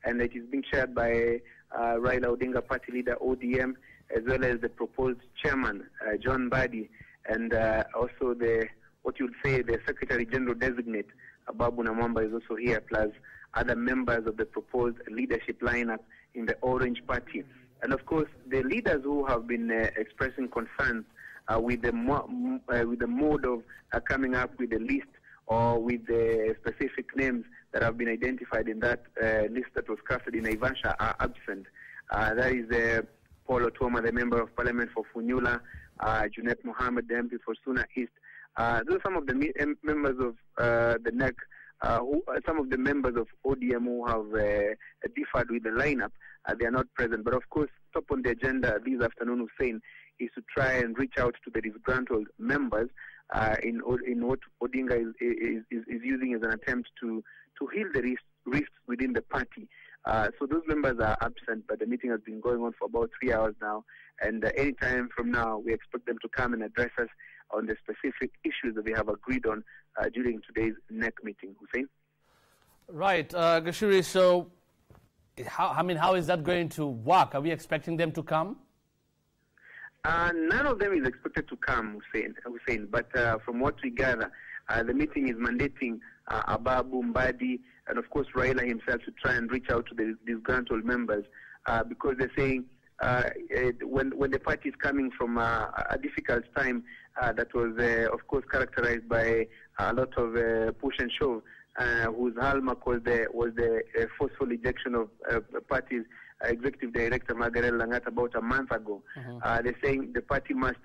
and it is being chaired by Raila Odinga Party Leader ODM, as well as the proposed chairman, John Mbadi, and also the Secretary General designate, Babu Namwamba, is also here, plus other members of the proposed leadership lineup in the Orange Party. And of course, the leaders who have been expressing concerns with the mode of coming up with a list or with the specific names that have been identified in that list that was crafted in Naivasha are absent. That is Paul Otoma, the Member of Parliament for Funyula, Junet Mohammed, the MP for Suna East. Those are some of the members of the NEC, some of the members of ODM who have differed with the lineup. They are not present. But of course, top on the agenda this afternoon, Hussein, is to try and reach out to the disgruntled members in what Odinga is using as an attempt to heal the rifts within the party. So those members are absent, but the meeting has been going on for about 3 hours now. And any time from now, we expect them to come and address us on the specific issues that we have agreed on during today's NEC meeting. Hussein? Right. Gashuri, so how is that going to work? Are we expecting them to come? None of them is expected to come, Hussein. But from what we gather, the meeting is mandating Ababu Mbadi and, of course, Raila himself to try and reach out to the disgruntled members because they're saying when the party is coming from a difficult time that was, of course, characterized by a lot of push and shove, whose hallmark was the forceful ejection of party's executive director Margaret Langat about a month ago. They're saying the party must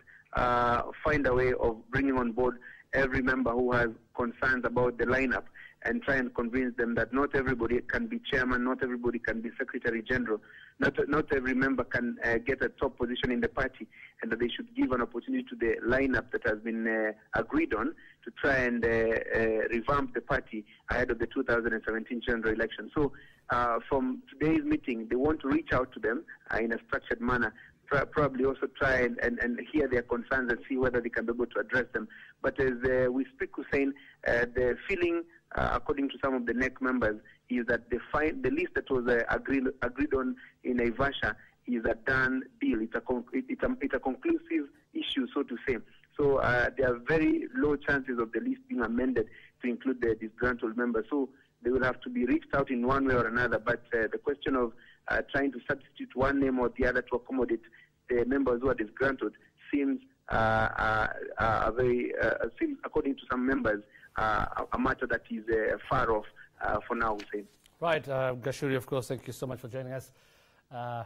find a way of bringing on board every member who has concerns about the lineup and try and convince them that not everybody can be chairman, not everybody can be secretary general, not every member can get a top position in the party, and that they should give an opportunity to the lineup that has been agreed on to try and revamp the party ahead of the 2017 general election. So from today's meeting, they want to reach out to them in a structured manner, probably also try and hear their concerns and see whether they can be able to address them. But as we speak, Hussein, the feeling, according to some of the NEC members, is that the list that was agreed on in Naivasha is a done deal. It's a conclusive issue, so to say. So there are very low chances of the list being amended to include the disgruntled members. So they will have to be reached out in one way or another. But the question of trying to substitute one name or the other to accommodate the members who are disgruntled seems seems, according to some members, a matter that is far off for now, Hussein. Right, Gashuri, of course, thank you so much for joining us.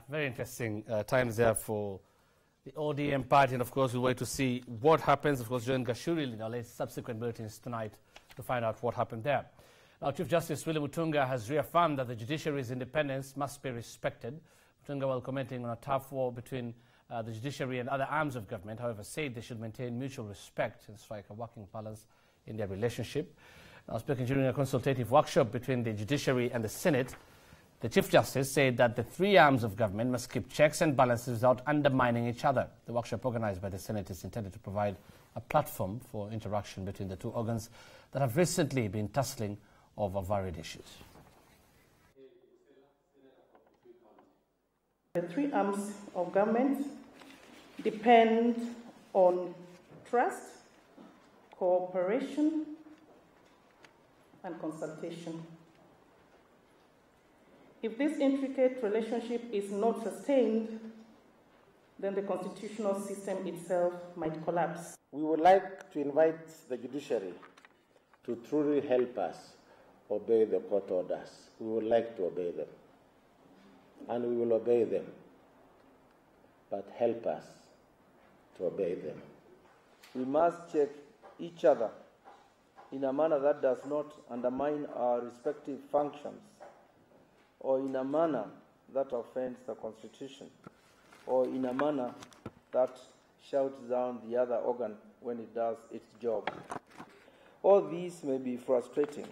Very interesting times there for the ODM party, and of course we'll wait to see what happens. Of course, join Gashuri in our subsequent bulletins tonight to find out what happened there. Now, Chief Justice William Mutunga has reaffirmed that the judiciary's independence must be respected. Mutunga, while commenting on a tough war between the judiciary and other arms of government, however, said they should maintain mutual respect and strike a working balance in their relationship. Now, speaking during a consultative workshop between the judiciary and the Senate, the Chief Justice said that the three arms of government must keep checks and balances without undermining each other. The workshop organized by the Senate is intended to provide a platform for interaction between the two organs that have recently been tussling over varied issues. The three arms of government depend on trust, cooperation, and consultation. If this intricate relationship is not sustained, then the constitutional system itself might collapse. We would like to invite the judiciary to truly help us obey the court orders. We would like to obey them, and we will obey them, but help us to obey them. We must check each other in a manner that does not undermine our respective functions, or in a manner that offends the Constitution, or in a manner that shouts down the other organ when it does its job. All these may be frustrating,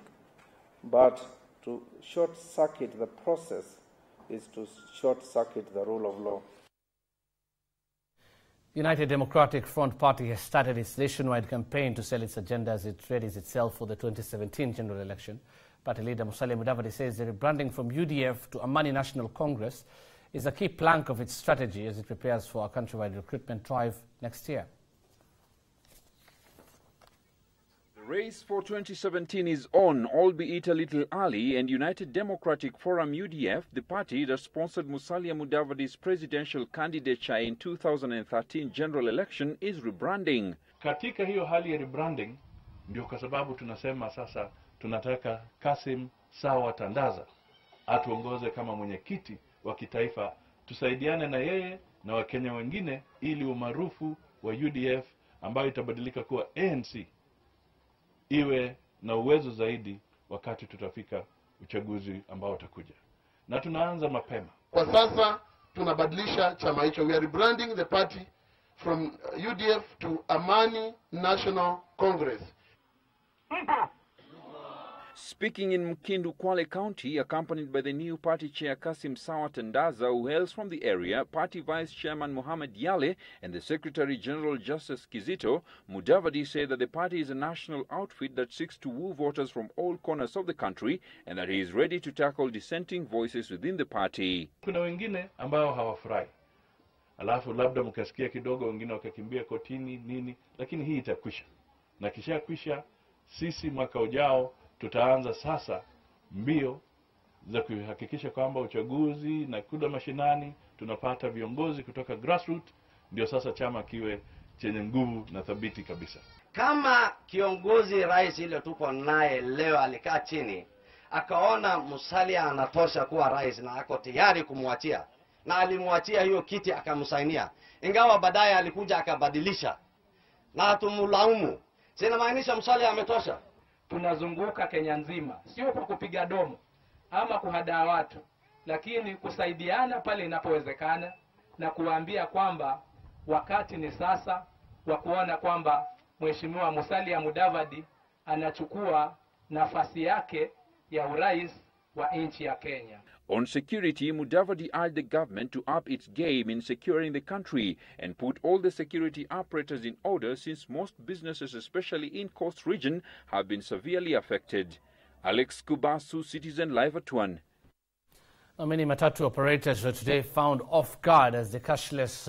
but to short-circuit the process is to short-circuit the rule of law. United Democratic Front Party has started its nationwide campaign to sell its agenda as it readies itself for the 2017 general election. Party leader Musalia Mudavadi says the rebranding from UDF to Amani National Congress is a key plank of its strategy as it prepares for a countrywide recruitment drive next year. The race for 2017 is on, albeit a little early, and United Democratic Forum UDF, the party that sponsored Musalia Mudavadi's presidential candidature in 2013 general election, is rebranding. Katika hiyo hali ya rebranding, ndio kwa sababu tunasema sasa tunataka Kasim Sawa Tandaza atuongoze kama mwenyekiti wa kitaifa, tusaidiane na yeye na Wakenya wengine ili umaarufu wa UDF ambayo itabadilika kuwa ANC iwe na uwezo zaidi wakati tutafika uchaguzi ambao utakuja. Na tunaanza mapema. Kwa sasa tunabadilisha chama hicho. We are rebranding the party from UDF to Amani National Congress. Speaking in Mkindu, Kwale County, accompanied by the new party chair Kasim Sawa Tandaza, who hails from the area, party vice chairman Mohamed Yale, and the secretary general Justice Kizito, Mudavadi said that the party is a national outfit that seeks to woo voters from all corners of the country and that he is ready to tackle dissenting voices within the party. Kuna wengine ambao hawafurahi. Alafu labda mkasikia kidogo wengine wakakimbia kotini nini, lakini hii itakwisha. Na kisha kwisha, sisi mwaka ujao tutaanza sasa mbio za kuhakikisha kwamba uchaguzi na kula mashinani tunapata viongozi kutoka grassroots, ndio sasa chama kiwe chenye nguvu na thabiti kabisa. Kama kiongozi rais ile tuko naye leo alikaa chini akaona Musalia anatosha kuwa rais na ako tayari kumwachia, na alimwachia hiyo kiti akamsainia, ingawa baadaye alikuja akabadilisha, na tumulaumu. Sina maanisha Musalia ametosha. Tunazunguka Kenya nzima, sio kwa kupiga domo ama kuhadaa watu, lakini kusaidiana pale inapowezekana na kuwaambia kwamba wakati ni sasa wa kuona kwamba Mheshimiwa Musalia Mudavadi anachukua nafasi yake ya urais wa nchi ya Kenya. On security, Mudavadi urged the government to up its game in securing the country and put all the security apparatus in order since most businesses, especially in Coast Region, have been severely affected. Alex Kubasu, Citizen Live at 1. Many matatu operators were today found off guard as the cashless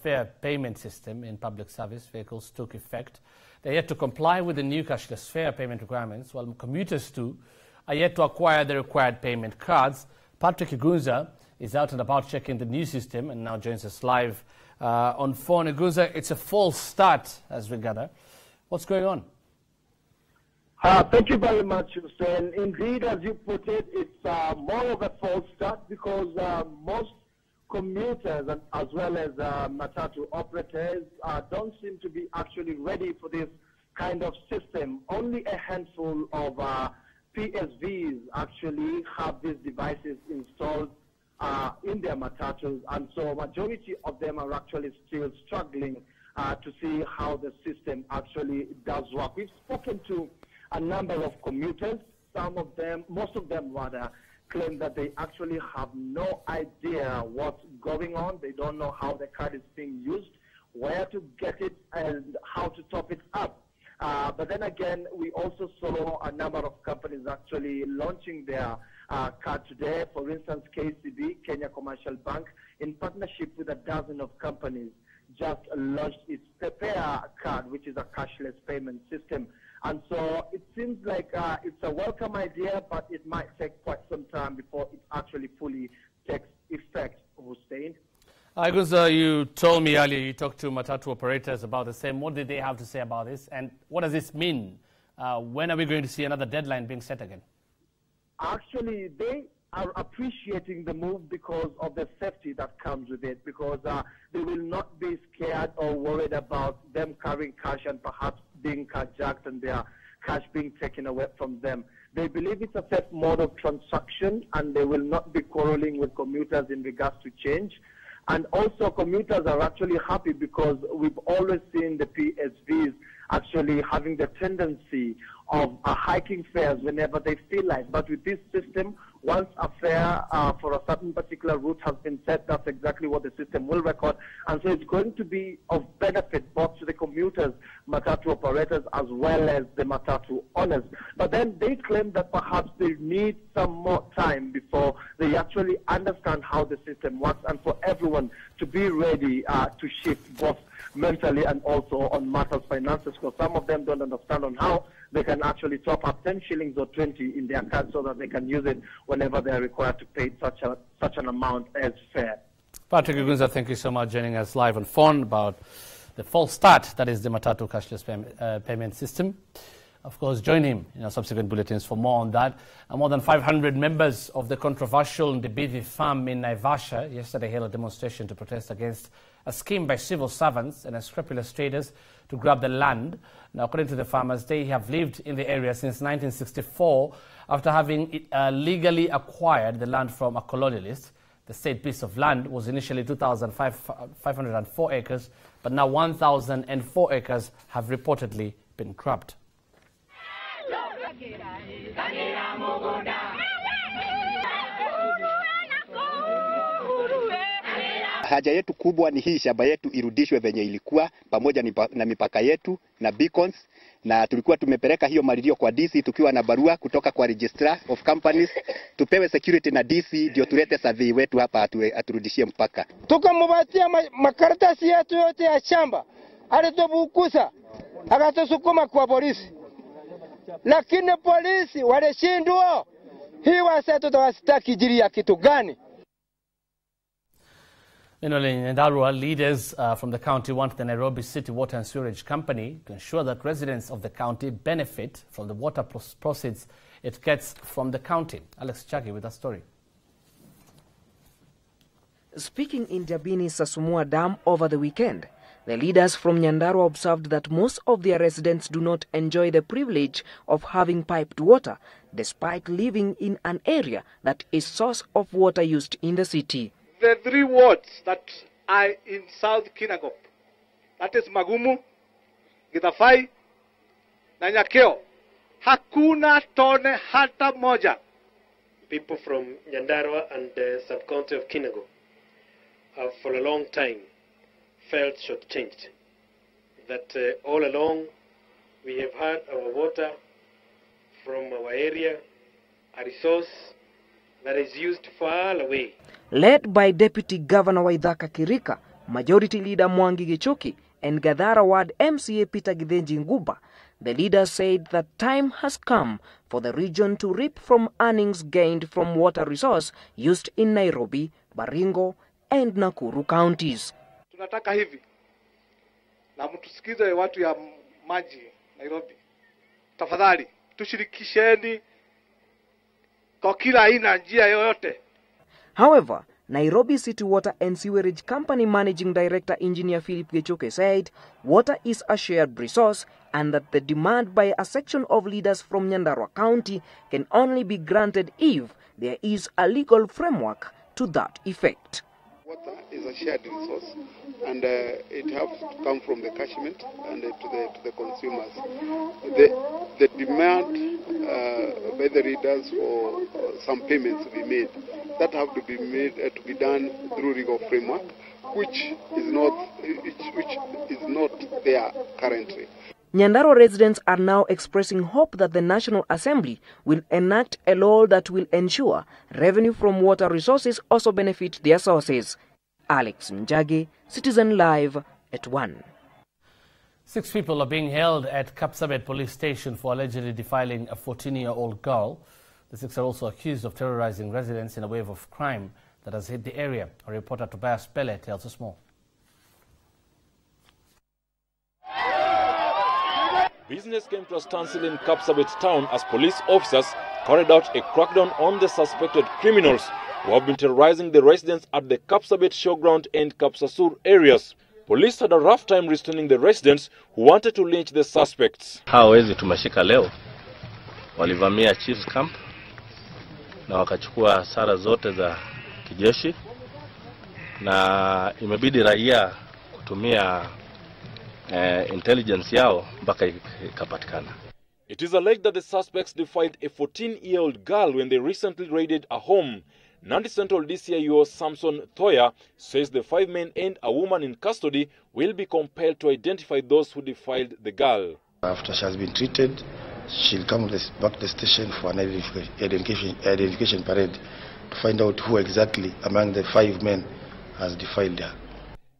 fare payment system in public service vehicles took effect. They are yet to comply with the new cashless fare payment requirements, while commuters too are yet to acquire the required payment cards. Patrick Igunza is out and about checking the new system and now joins us live on phone. Igunza, it's a false start as we gather. What's going on? Thank you very much, Hussein. Indeed, as you put it, it's more of a false start because most commuters and as well as matatu operators don't seem to be actually ready for this kind of system. Only a handful of PSVs actually have these devices installed in their matatus, and so majority of them are actually still struggling to see how the system actually does work. We've spoken to a number of commuters. Some of them, most of them rather, claim that they actually have no idea what's going on. They don't know how the card is being used, where to get it, and how to top it up. But then again, we also saw a number of companies actually launching their card today. For instance, KCB, Kenya Commercial Bank, in partnership with a dozen of companies, just launched its Prepare card, which is a cashless payment system. And so it seems like it's a welcome idea, but it might take quite some time before it actually fully takes effect, Hussein. Igunza, you told me earlier you talked to matatu operators about the same. What did they have to say about this? And what does this mean? When are we going to see another deadline being set again? Actually, they are appreciating the move because of the safety that comes with it, because they will not be scared or worried about them carrying cash and perhaps being carjacked and their cash being taken away from them. They believe it's a safe mode of transaction and they will not be quarreling with commuters in regards to change. And also commuters are actually happy because we've always seen the PSVs actually having the tendency of hiking fares whenever they feel like. But with this system, once a fare for a certain particular route has been set, that's exactly what the system will record. And so it's going to be of benefit both to the commuters, matatu operators, as well as the matatu owners. But then they claim that perhaps they need some more time before they actually understand how the system works, and for everyone to be ready to shift both mentally and also on matters finances, because some of them don't understand on how they can actually top up 10 shillings or 20 in their card so that they can use it whenever they are required to pay such an amount as fare. Patrick Ugunza, thank you so much for joining us live on phone about the false start, that is the Matatu cashless payment system. Of course, join him in our subsequent bulletins for more on that. More than 500 members of the controversial Ndibidi farm in Naivasha yesterday held a demonstration to protest against a scheme by civil servants and unscrupulous traders to grab the land. Now, according to the farmers, they have lived in the area since 1964 after having legally acquired the land from a colonialist. The said piece of land was initially 2,504 acres, but now 1,004 acres have reportedly been grabbed. Haja yetu kubwa ni hii shamba yetu irudishwe venye ilikuwa, pamoja na mipaka yetu na beacons, na tulikuwa tumepeleka hiyo malilio kwa DC tukiwa na barua kutoka kwa Registrar of Companies, tupewe security na DC ndio tulete survey wetu hapa aturudishie mpaka. Tukamupatia makaratasi yetu yote ya shamba, alitubukusa akatusukuma kwa polisi, lakini polisi walishindwa. Hii wasa tutawasitaki jiri ya kitu gani? In Nyandarua, leaders from the county want the Nairobi City Water and Sewerage Company to ensure that residents of the county benefit from the water proceeds it gets from the county. Alex Chagi with a story. Speaking in Jabini Sasumua Dam over the weekend, the leaders from Nyandarua observed that most of their residents do not enjoy the privilege of having piped water, despite living in an area that is source of water used in the city. The 3 wards that are in South Kinangop, that is Magumu, Gitafai, na Nyakeo, hakuna tone hata moja. People from Nyandarua and the sub-county of Kinangop have for a long time felt shortchanged. That all along we have had our water from our area, a resource that is used far away. Led by Deputy Governor Waithaka Kirika, Majority Leader Mwangi Gichuki, and Gadara Ward MCA Peter Githenji Nguba, the leaders said that time has come for the region to reap from earnings gained from water resource used in Nairobi, Baringo, and Nakuru counties. Tunataka hivi, na mtusikize watu ya maji Nairobi. Tafadhali, tushirikisheni kwa kila aina njia yoyote. However, Nairobi City Water and Sewerage Company Managing Director Engineer Philip Gichuke said water is a shared resource and that the demand by a section of leaders from Nyandarua County can only be granted if there is a legal framework to that effect. Water is a shared resource, and it has to come from the catchment and to the consumers. The demand by the leaders for some payments to be made, that have to be made to be done through legal framework, which is not there currently. Nyandarua residents are now expressing hope that the National Assembly will enact a law that will ensure revenue from water resources also benefit their sources. Alex Njagi, Citizen Live at 1. 6 people are being held at Kapseret police station for allegedly defiling a 14-year-old girl. The 6 are also accused of terrorizing residents in a wave of crime that has hit the area. Our reporter Tobias Pele tells us more. Business came to a standstill in Kapseret town as police officers carried out a crackdown on the suspected criminals who have been terrorizing the residents at the Kapseret showground and Kapsasur areas. Police had a rough time restraining the residents who wanted to lynch the suspects. Hawezi tumeshika leo. Walivamia Chiefs Camp na wakachukua hasara zote za kijeshi, na imebidi raia kutumia intelligence yao mpaka ikapatikana. It is alleged that the suspects defied a 14-year-old girl when they recently raided a home. Nandi Central DCIO Samson Thoya says the 5 men and a woman in custody will be compelled to identify those who defiled the girl. After she has been treated, she'll come back to the station for an identification parade to find out who exactly among the 5 men has defiled her.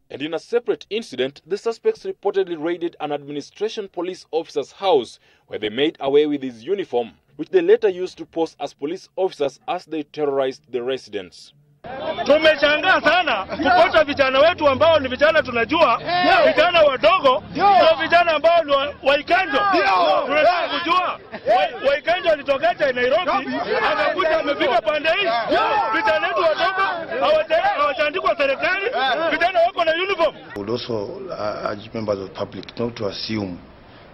And in a separate incident, the suspects reportedly raided an administration police officer's house where they made away with his uniform, which they later used to pose as police officers as they terrorized the residents. Tumeshangaa sana kupata vijana wetu ambao ni vijana tunajua, vijana wadogo, na vijana ambao ni waikanjo. Tunataka kujua waikanjo alitokaje Nairobi, akakuja amefika pande hii. Vijana wetu wadogo hawajandikwa serikali, vijana wako na uniform. We would also urge members of the public not to assume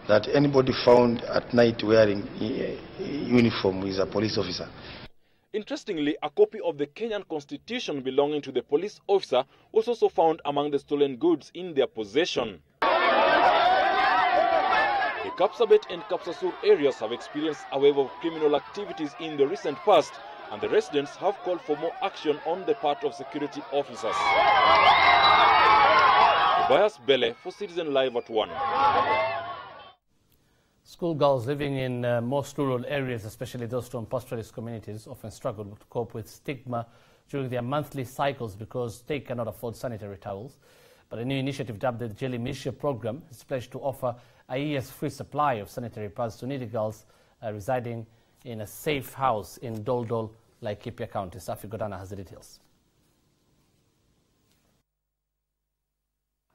that anybody found at night wearing uniform is a police officer. Interestingly, a copy of the Kenyan Constitution belonging to the police officer was also found among the stolen goods in their possession. The Kapseret and Kapsasur areas have experienced a wave of criminal activities in the recent past, and the residents have called for more action on the part of security officers. Tobias Bele for Citizen Live at 1. Schoolgirls living in most rural areas, especially those from pastoralist communities, often struggle to cope with stigma during their monthly cycles because they cannot afford sanitary towels. But a new initiative dubbed the Judiciary program is pledged to offer a year's free supply of sanitary pads to needy girls residing in a safe house in Doldol, Laikipia County. Safi Godana has the details.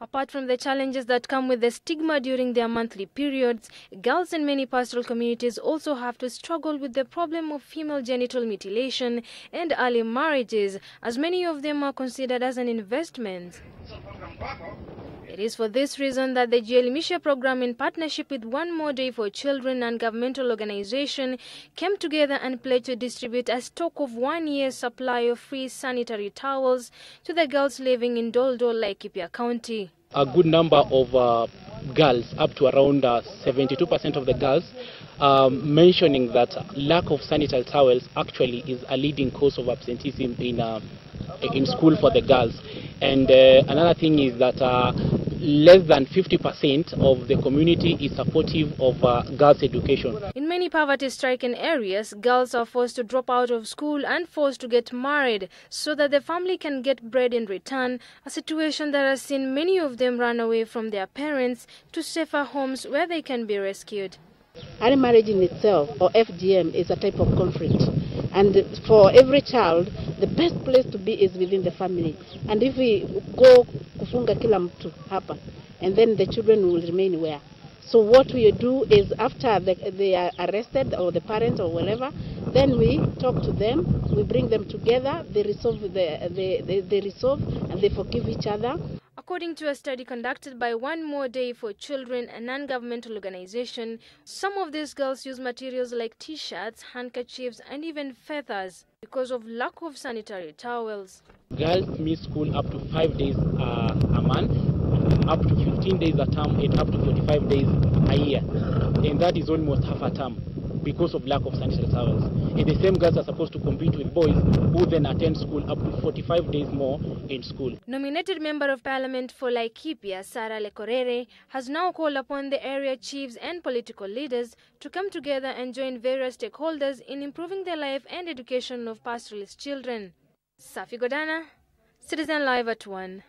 Apart from the challenges that come with the stigma during their monthly periods, girls in many pastoral communities also have to struggle with the problem of female genital mutilation and early marriages, as many of them are considered as an investment. It is for this reason that the Judiciary program, in partnership with One More Day for Children and governmental organization, came together and pledged to distribute a stock of 1 year's supply of free sanitary towels to the girls living in Doldol, Laikipia County. A good number of girls, up to around 72% of the girls, mentioning that lack of sanitary towels actually is a leading cause of absenteeism in school for the girls. And another thing is that less than 50% of the community is supportive of girls' education. In many poverty-stricken areas, girls are forced to drop out of school and forced to get married so that the family can get bread in return, a situation that has seen many of them run away from their parents to safer homes where they can be rescued. Early marriage in itself, or FGM, is a type of conflict. And for every child, the best place to be is within the family. And if we go kufunga kila mtu hapa, and then the children will remain where? So what we do is after they are arrested, or the parents or whatever, then we talk to them, we bring them together, they resolve and they forgive each other. According to a study conducted by One More Day for Children, a non-governmental organization, some of these girls use materials like t-shirts, handkerchiefs, and even feathers because of lack of sanitary towels. Girls miss school up to 5 days a month, up to 15 days a term, and up to 45 days a year. And that is almost half a term because of lack of sanitary towels. And the same girls are supposed to compete with boys who then attend school up to 45 days more in school. Nominated Member of Parliament for Laikipia, Sarah Lekorere, has now called upon the area chiefs and political leaders to come together and join various stakeholders in improving the life and education of pastoralist children. Safi Godana, Citizen Live at 1.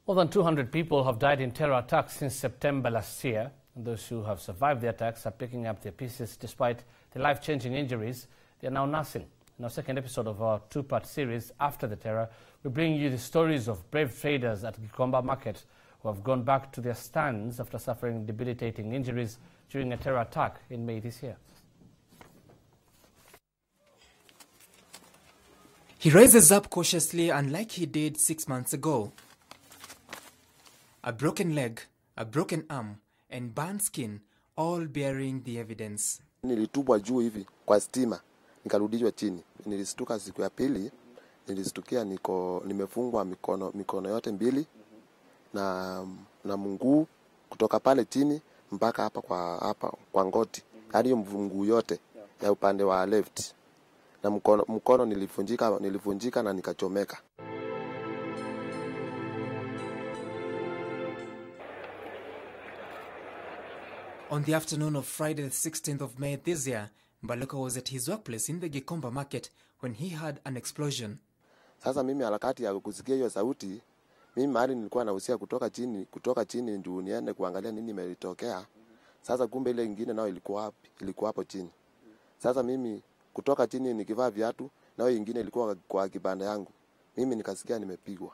More than 200 people have died in terror attacks since September last year. And those who have survived the attacks are picking up their pieces despite the life-changing injuries they are now nursing. In our second episode of our two-part series, After the Terror, we bring you the stories of brave traders at Gikomba Market who have gone back to their stands after suffering debilitating injuries during a terror attack in May this year. He rises up cautiously, unlike he did 6 months ago. A broken leg, a broken arm, and burnt skin, all bearing the evidence. Nilitupwa juu hivi kwa stima, nikarudishwa chini. Nilistuka siku ya pili, nilistukia nimefungwa mikono yote mbili na mguu kutoka pale chini mpaka hapa kwa ngoti, hadi hiyo mguu yote ya upande wa left, na mkono nilivunjika na nikachomeka. On the afternoon of Friday the 16th of May this year, Mbaluka was at his workplace in the Gikomba market when he heard an explosion. Sasa mimi harakati ya kusikia hiyo sauti, mimi mahali nilikuwa nahusia kutoka chini ndio niende kuangalia nini imetokea. Sasa kumbe ile nyingine nao ilikuwa hapo chini. Sasa mimi kutoka chini nikivaa viatu, nao nyingine ilikuwa kwa kibanda yangu. Mimi nikasikia nimepigwa.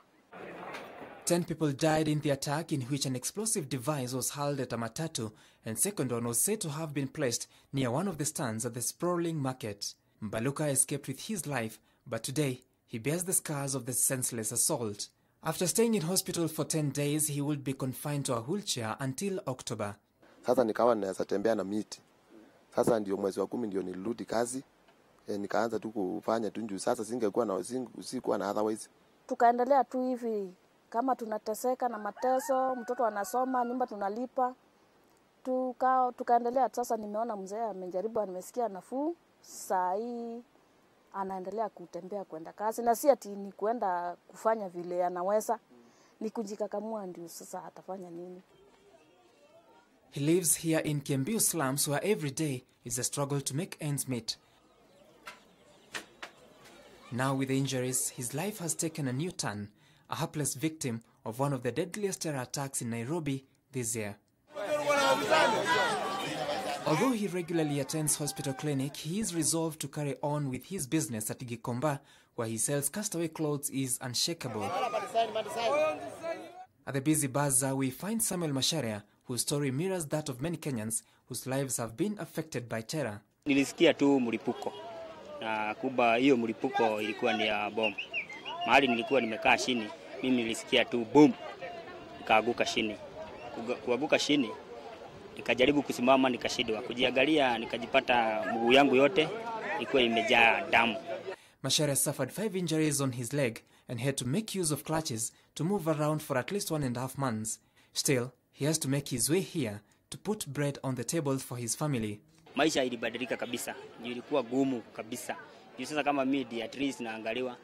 10 people died in the attack, in which an explosive device was hurled at a matatu, and second one was said to have been placed near one of the stands at the sprawling market. Mbaluka escaped with his life, but today he bears the scars of the senseless assault. After staying in hospital for 10 days, he will be confined to a wheelchair until October. Sasa nikawa naweza tembea na miti. Sasa ndio mwezi wa 10 ndio nilirudi kazi. Nikaanza tu kufanya tu, sasa sikuwa na otherwise. Tukaendelea tu hivi kama tunateseka na mateso, mtoto anasoma, nyumba tunalipa. Tukaendelea. Sasa nimeona mzee amejaribu, nimesikia nafuu. Saa hii anaendelea kutembea kwenda kazi, na si ati ni kwenda kufanya vile anaweza, ni kujikakamua ndio sasa atafanya nini. He lives here in Kembiu slums, where every day is a struggle to make ends meet. Now with the injuries, his life has taken a new turn, a helpless victim of one of the deadliest terror attacks in Nairobi this year. Although he regularly attends hospital clinic, he is resolved to carry on with his business at Gikomba, where he sells castaway clothes, is unshakable. At the busy bazaar, we find Samuel Masharia, whose story mirrors that of many Kenyans whose lives have been affected by terror. Nilisikia tu mlipuko, na kuba hiyo mlipuko ilikuwa ni ya bomu. Mahali nilikuwa nimekaa chini, mimi nilisikia tu boom, nikaaguka chini. Kuaguka chini, nikajaribu kusimama, nikashindwa. Kujiangalia, nikajipata mguu yangu yote ilikuwa imejaa damu. Masharia suffered 5 injuries on his leg and had to make use of crutches to move around for at least 1.5 months. Still, he has to make his way here to put bread on the table for his family. Maisha ilibadilika kabisa. Ilikuwa gumu kabisa. Sasa kama mimi at least naangaliwa,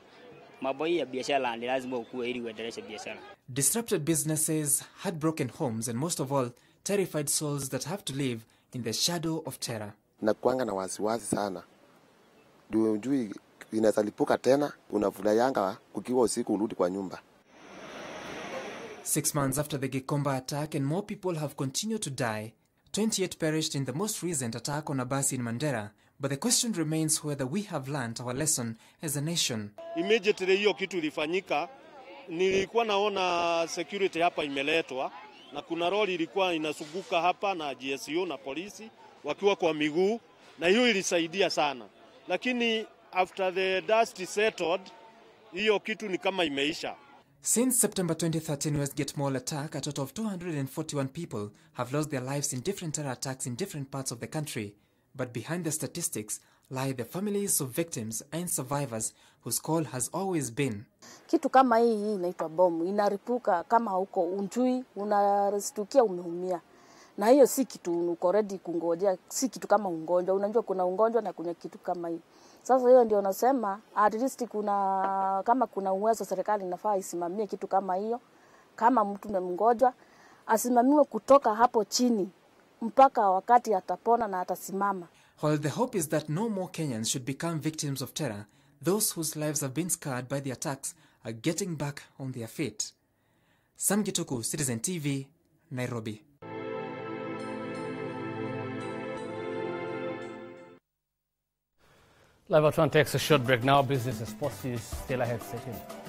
mambo ya biashara ni lazima ukue ili uendeleshe biashara. Disrupted businesses, heartbroken homes, and most of all, terrified souls that have to live in the shadow of terror. Na kuanga na wasiwasi sana. Ndio inaweza lipuka tena, unavulaianga kukiwa usiku urudi kwa nyumba. 6 months after the Gikomba attack, and more people have continued to die. 28 perished in the most recent attack on a bus in Mandera. But the question remains whether we have learned our lesson as a nation. Immediately hiyo kitu ilifanyika, nilikuwa naona security hapa imeletwa, na kuna roli ilikuwa inasuguka hapa na GSU na polisi wakiwa kwa miguu, na hiyo ilisaidia sana. Lakini after the dust settled, hiyo kitu ni kama imeisha. Since September 2013 Westgate Mall attack, a total of 241 people have lost their lives in different terror attacks in different parts of the country. But behind the statistics lie the families of victims and survivors whose call has always been. Kitu kama hii inaitwa bomu, inaripuka kama huko unjui, unastukia umeumia. Na hiyo si kitu uko ready kungojea, si kitu kama ugonjwa. Unajua kuna ugonjwa na kuna kitu kama hii. Sasa hiyo ndio nasema at least kama kuna uwezo serikali inafaa isimamie kitu kama hiyo. Kama mtu ni mgonjwa, asimamiwe kutoka hapo chini mpaka wakati atapona na atasimama. While the hope is that no more Kenyans should become victims of terror, those whose lives have been scarred by the attacks are getting back on their feet. Sam Gituku, Citizen TV, Nairobi. Live at 1 takes a short break now. Business and sports is still ahead. Stay tuned.